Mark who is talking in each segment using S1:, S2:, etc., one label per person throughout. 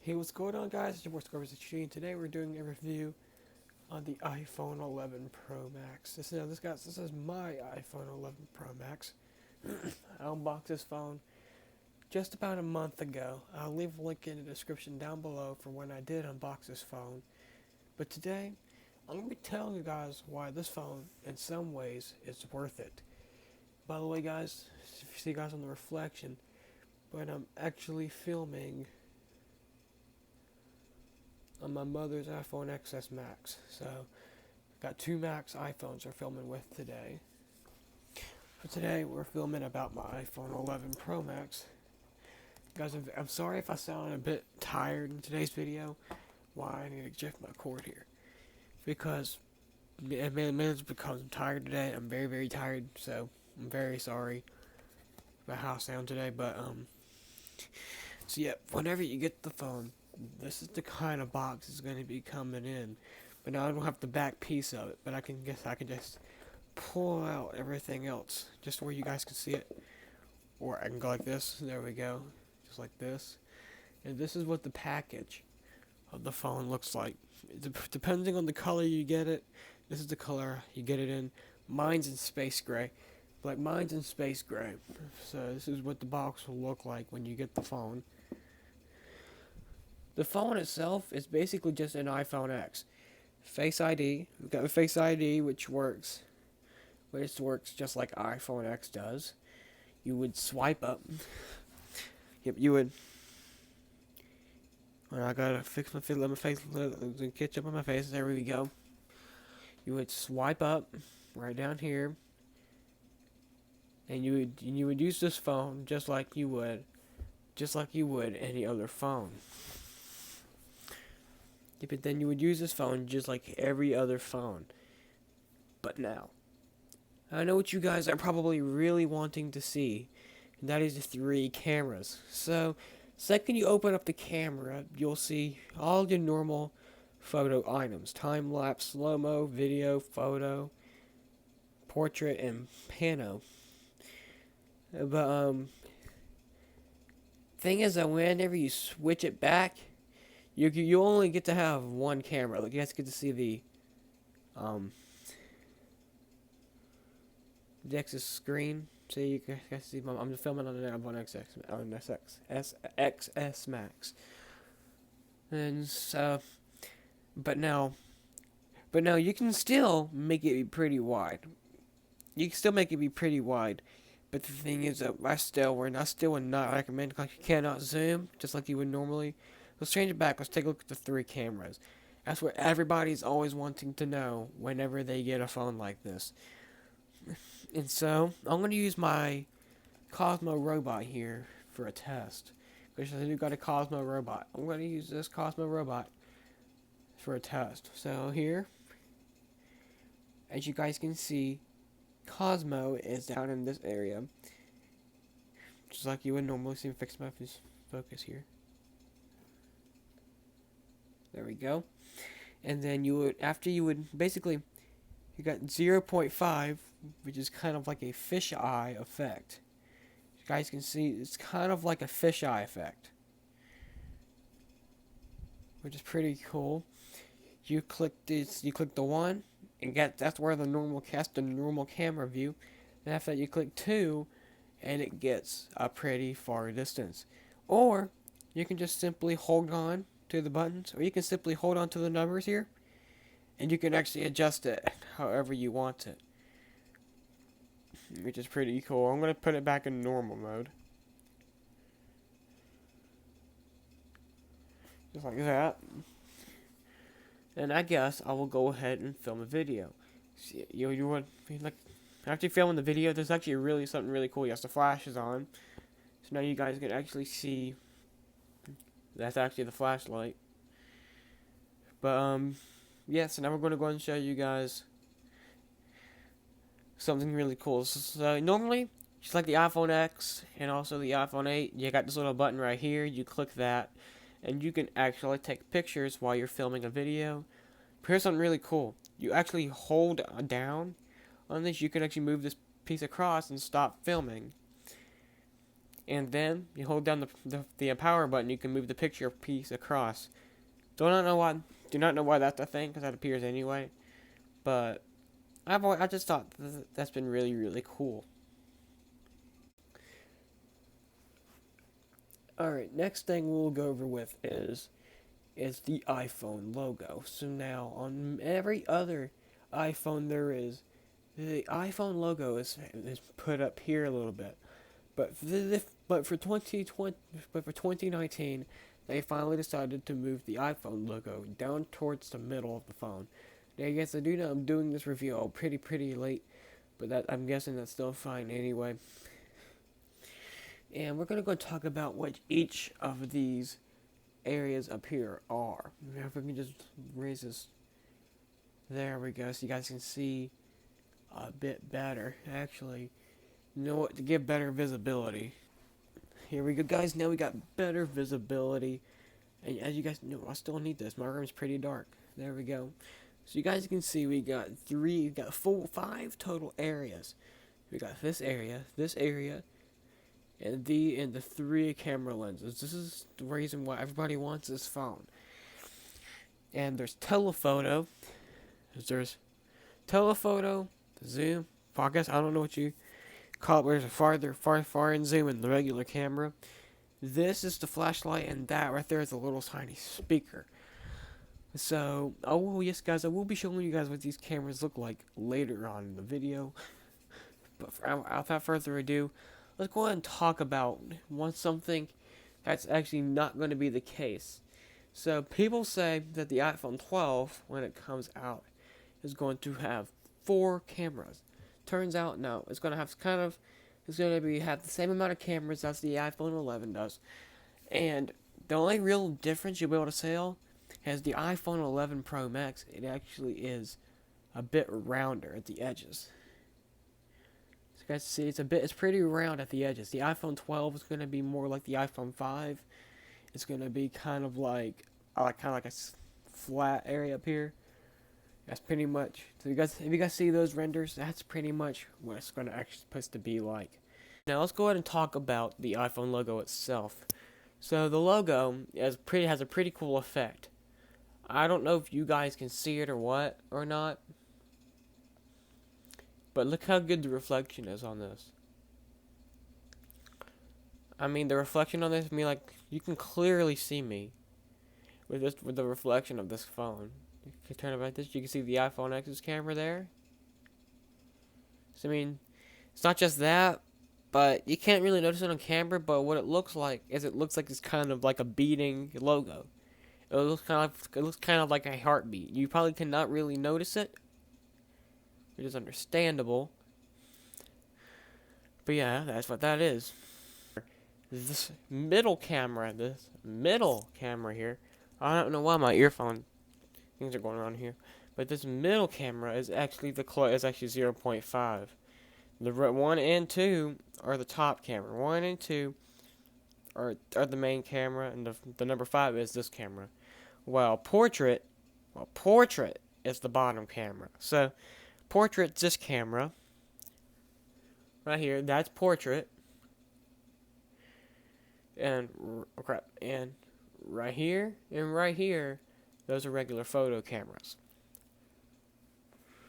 S1: Hey, what's going on, guys? It's your boy Scorpius and today we're doing a review on the iPhone 11 Pro Max. This is my iPhone 11 Pro Max. I unboxed this phone just about a month ago. I'll leave a link in the description down below for when I did unbox this phone. But today, I'm going to be telling you guys why this phone, in some ways, is worth it. By the way, guys, if you see guys on the reflection, but I'm actually filming on my mother's iPhone XS Max. So, got two Max iPhones we're filming with today. For today, we're filming about my iPhone 11 Pro Max. Guys, I'm sorry if I sound a bit tired in today's video. Why I need to eject my cord here. Because, it's because I'm tired today. I'm very, very tired. So, I'm very sorry about how I sound today. So yeah, whenever you get the phone, this is the kind of box it's going to be coming in. But now I don't have the back piece of it, but I can just pull out everything else just where you guys can see it. Or I can go like this. There we go. Just like this. And this is what the package of the phone looks like. Depending on the color you get it, this is the color you get it in. Mine's in space gray. Like mine's in space gray. So this is what the box will look like when you get the phone. The phone itself is basically just an iPhone X. Face ID, we've got Face ID which works just like iPhone X does. You would swipe up. Yep, you would. Well, I gotta fix my face, let my face catch up on my face. There we go. You would swipe up right down here, and you would use this phone just like you would any other phone. But then you would use this phone just like every other phone. But now, I know what you guys are probably really wanting to see, and that is the 3 cameras. So, second you open up the camera, you'll see all your normal photo items: time-lapse, slow-mo, video, photo, portrait, and pano. But, thing is that whenever you switch it back, you only get to have one camera. Like, you guys get to see the X's screen. So you guys see I'm filming on an XS Max. And so, but now you can still make it be pretty wide. You can still make it be pretty wide. But the thing is that I still would not recommend, because you cannot zoom just like you would normally. Let's change it back. Let's take a look at the 3 cameras. That's what everybody's always wanting to know whenever they get a phone like this. And so, I'm going to use my Cosmo robot here for a test. Because I do got a Cosmo robot. I'm going to use this Cosmo robot for a test. So here, as you guys can see, Cosmo is down in this area. Just like you would normally see. Fix my focus here. There we go. And then you got 0.5, which is kind of like a fisheye effect. You guys can see it's kind of like a fisheye effect, which is pretty cool. You click the 1, and that's where the normal camera view. And after that, you click 2, and it gets a pretty far distance. Or you can just simply hold on to the buttons, or you can simply hold on to the numbers here, and you can actually adjust it however you want it, which is pretty cool. I'm going to put it back in normal mode, just like that. And I guess I will go ahead and film a video. You would like, after filming the video, there's actually something really cool. Yes, the flash is on, so now you guys can actually see. That's actually the flashlight. But yeah, so now we're going to go ahead and show you guys something really cool. So normally, just like the iPhone X and also the iPhone 8, you got this little button right here. You click that, and you can actually take pictures while you're filming a video. But here's something really cool. You actually hold down on this. You can actually move this piece across and stop filming. and then you hold down the power button. You can move the picture piece across. Do not know why that's a thing, because that appears anyway. But I just thought that's been really cool. All right, next thing we'll go over with is the iPhone logo. So now on every other iPhone there is, the iPhone logo is put up here a little bit. But for 2019, they finally decided to move the iPhone logo down towards the middle of the phone. Now, yes, I do know I'm doing this review pretty late, but I'm guessing that's still fine anyway. And we're gonna go talk about what each of these areas up here are. If we can just raise this, there we go, so you guys can see a bit better. Actually, you know what? To give better visibility. Here we go, guys. Now we got better visibility. And as you guys know, I still need this. My room's pretty dark. There we go. So you guys can see we got 5 total areas. We got this area, and the 3 camera lenses. This is the reason why everybody wants this phone. And there's telephoto. There's telephoto, zoom, focus. I don't know what you call it. Where's a far in zoom in the regular camera. This is the flashlight, and that right there is a little tiny speaker. So, yes, guys, I will be showing you guys what these cameras look like later on in the video. But without further ado, let's go ahead and talk about something that's actually not going to be the case. So, people say that the iPhone 12, when it comes out, is going to have 4 cameras. Turns out, no. It's going to have have the same amount of cameras as the iPhone 11 does. And the only real difference you'll be able to tell is the iPhone 11 Pro Max. It actually is a bit rounder at the edges. So you guys see, it's pretty round at the edges. The iPhone 12 is going to be more like the iPhone 5. It's going to be kind of like a flat area up here. That's pretty much. So if you guys see those renders, that's pretty much what it's going to actually supposed to be like. Now let's go ahead and talk about the iPhone logo itself. So the logo has a pretty cool effect. I don't know if you guys can see it or not. But look how good the reflection is on this. I mean, the reflection on this, you can clearly see me with the reflection of this phone. You can turn it like this. You can see the iPhone X's camera there. So, I mean, it's not just that, but you can't really notice it on camera. But what it looks like is it's kind of like a beating logo. It looks kind of like a heartbeat. You probably cannot really notice it, which is understandable. But yeah, that's what that is. This middle camera here. I don't know why my earphone things are going on here, but this middle camera is actually 0.5. The 1 and 2 are the top camera. 1 and 2 are the main camera, and the number 5 is this camera. While portrait is the bottom camera. So portrait's this camera right here. That's portrait. And right here and right here, those are regular photo cameras.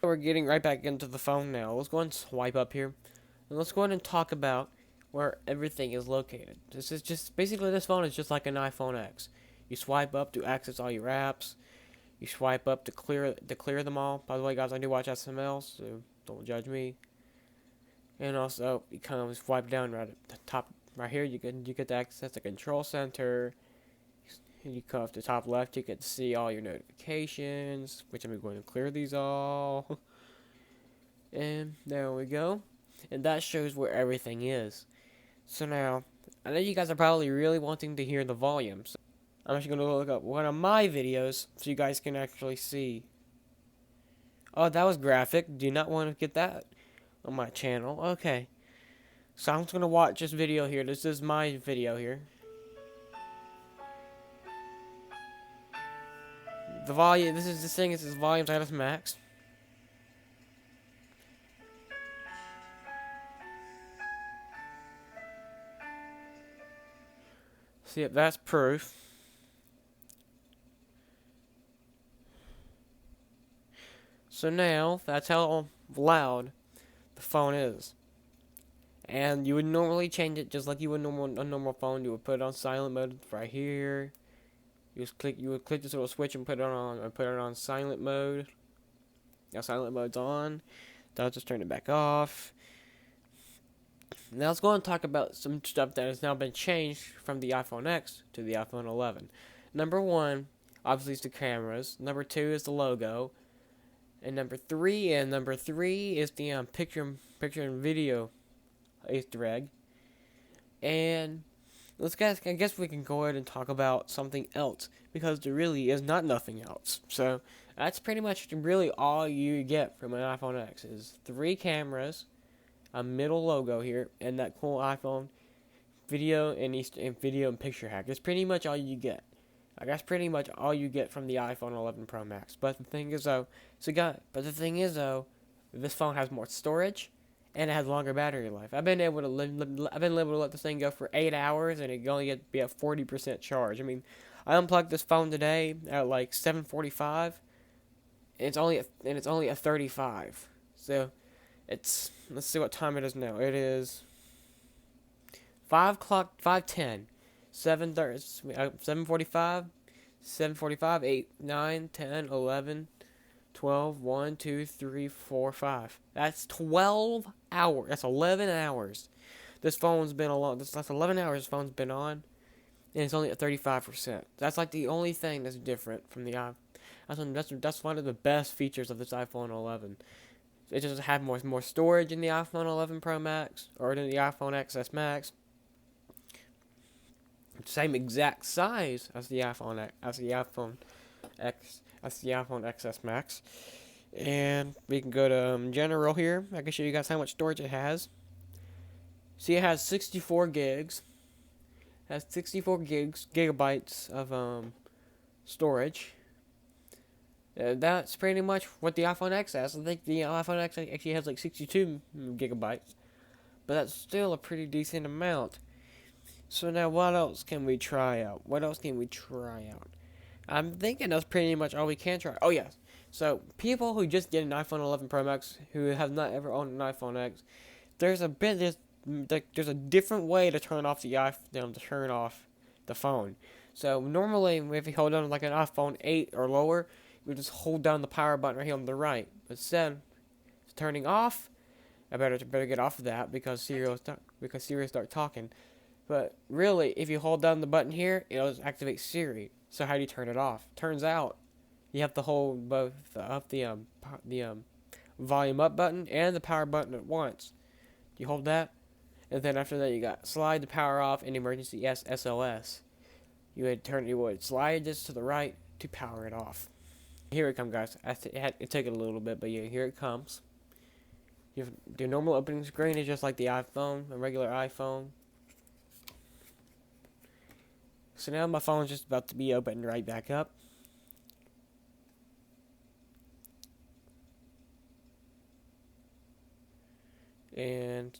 S1: We're getting right back into the phone now. Let's go ahead and swipe up here. And let's go ahead and talk about where everything is located. This phone is just like an iPhone X. You swipe up to access all your apps. You swipe up to clear them all. By the way, guys, I do watch SML, so don't judge me. And also, you kind of swipe down right at the top, right here. You get to access the control center. You come up to the top left. You get to see all your notifications, which I'm going to clear these all. And there we go. And that shows where everything is. So now, I know you guys are probably really wanting to hear the volume. So I'm actually going to look up one of my videos so you guys can actually see. Oh, that was graphic. Do you not want to get that on my channel? Okay. So I'm just going to watch this video here. This is my video here. The volume, this is volume at its max. So yep, that's proof. So now, that's how loud the phone is. And you would normally change it just like you would a normal phone. You would put it on silent mode right here. You would click this little switch and put it on silent mode. Now silent mode's on. I'll just turn it back off. Now let's go and talk about some stuff that has now been changed from the iPhone X to the iPhone 11. Number one, obviously, is the cameras. Number two is the logo, and number three is the picture and video Easter egg. And I guess we can go ahead and talk about something else because there really is not nothing else. So that's pretty much really all you get from an iPhone X is three cameras, a middle logo here, and that cool iPhone video and video and picture hack. That's pretty much all you get. Like, that's pretty much all you get from the iPhone 11 Pro Max. But the thing is though, this phone has more storage and it has longer battery life. I've been able to let this thing go for 8 hours and it only be at 40% charge. I mean, I unplugged this phone today at like 7:45. And it's only at 35. So let's see what time it is now. It is 5:10, 7:45, 7:45, 8, 9, 10, 11, 12, 1, 2, 3, 4, 5. That's 12 hours. That's 11 hours. That's 11 hours this phone's been on, and it's only at 35%. That's like the only thing that's different from the iPhone. That's one of the best features of this iPhone 11. It just had more storage in the iPhone 11 Pro Max or in the iPhone XS Max. Same exact size as the iPhone XS Max. And we can go to general here. I can show you guys how much storage it has. See, it has 64 gigs. It has 64 gigabytes of storage. That's pretty much what the iPhone X has. I think the iPhone X actually has like 62 gigabytes, but that's still a pretty decent amount. So now, what else can we try out? I'm thinking that's pretty much all we can try. Oh yes. So people who just get an iPhone 11 Pro Max who have not ever owned an iPhone X, there's a different way to turn off the phone. So normally, if you hold on like an iPhone 8 or lower, you just hold down the power button right here on the right. But instead, it's turning off. I better get off of that because Siri will start talking. But really, if you hold down the button here, it'll activate Siri. So how do you turn it off? Turns out, you have to hold both the volume up button and the power button at once. You hold that, and then after that, you got slide the power off and emergency SOS. You would slide this to the right to power it off. Here it comes, guys. It took it a little bit, but yeah, here it comes. The normal opening screen is just like the iPhone, a regular iPhone. So now my phone's just about to be opened right back up. And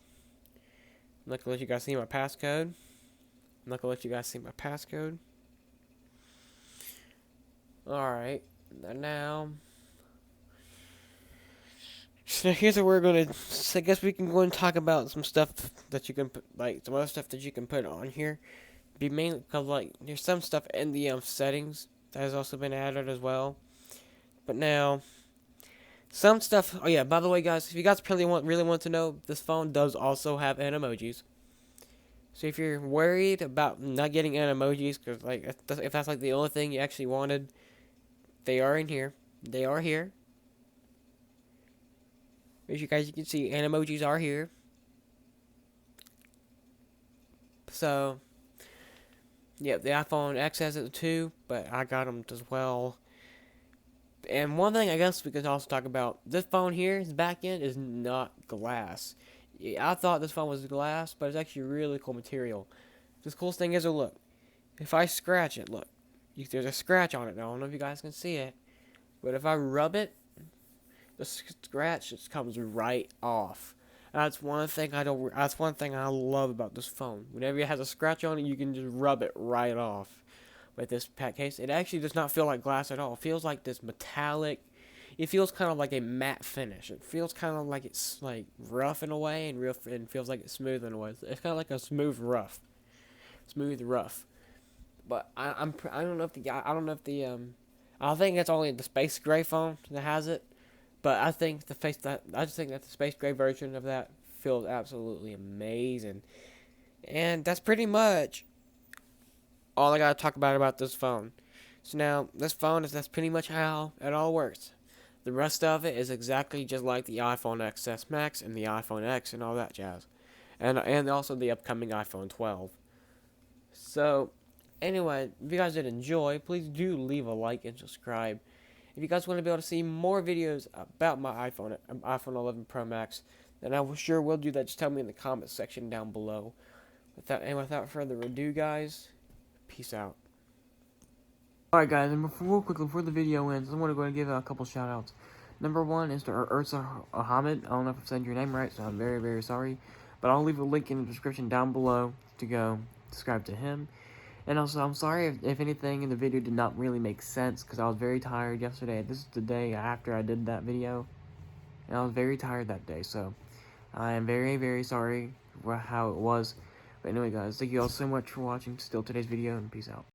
S1: I'm not going to let you guys see my passcode. Alright. Now, so here's what we're going to... So I guess we can go and talk about some stuff that you can put, like, some other stuff that you can put on here. Be mainly because, like, there's some stuff in the settings that has also been added as well. But now, some stuff... Oh, yeah, by the way, guys, if you guys really want to know, this phone does also have Animojis. So if you're worried about not getting Animojis, because, like, if that's, like, the only thing you actually wanted, they are in here. They are here. As you can see, Animojis are here. So... yeah, the iPhone X has it too, but I got them as well. And one thing I guess we could also talk about, this phone here, its back end is not glass. Yeah, I thought this phone was glass, but it's actually really cool material. The coolest thing is, look, if I scratch it, look, there's a scratch on it now. I don't know if you guys can see it, but if I rub it, the scratch just comes right off. That's one thing I don't. That's one thing I love about this phone. Whenever it has a scratch on it, you can just rub it right off. With this pet case, it actually does not feel like glass at all. It feels like this metallic. It feels kind of like a matte finish. It feels kind of like it's like rough in a way, and real, and feels like it's smooth in a way. It's kind of like a smooth rough. But I don't know if I think it's only the space gray phone that has it. But I just think that the space gray version of that feels absolutely amazing. And that's pretty much all I gotta talk about this phone. So now this phone that's pretty much how it all works. The rest of it is exactly just like the iPhone XS Max and the iPhone X and all that jazz, and also the upcoming iPhone 12. So anyway, if you guys did enjoy, please do leave a like and subscribe. If you guys want to be able to see more videos about my iPhone 11 Pro Max, then I sure will do that. Just tell me in the comments section down below. Without further ado, guys, peace out. Alright guys, and before the video ends, I want to go and give a couple shout outs. Number one is to Ursa Ahmed. I don't know if I'm saying your name right, so I'm very, very sorry. But I'll leave a link in the description down below to go subscribe to him. And also, I'm sorry if anything in the video did not really make sense, because I was very tired yesterday. This is the day after I did that video, and I was very tired that day, so I am very, very sorry for how it was. But anyway, guys, thank you all so much for watching still today's video, and peace out.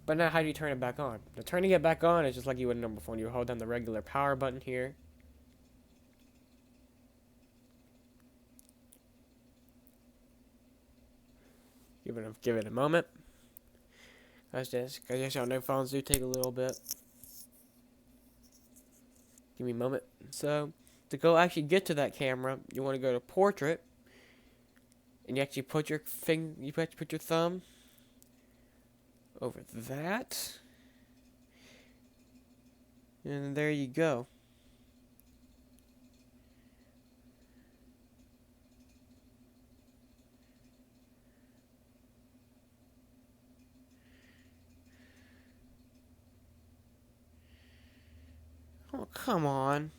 S1: But now, how do you turn it back on? Now, turning it back on is just like you would a normal phone. You hold down the regular power button here. Give it a moment. Guys, y'all know phones do take a little bit. Give me a moment. So, to go actually get to that camera, you want to go to Portrait, and you actually put your thumb over that, and there you go. Oh, come on.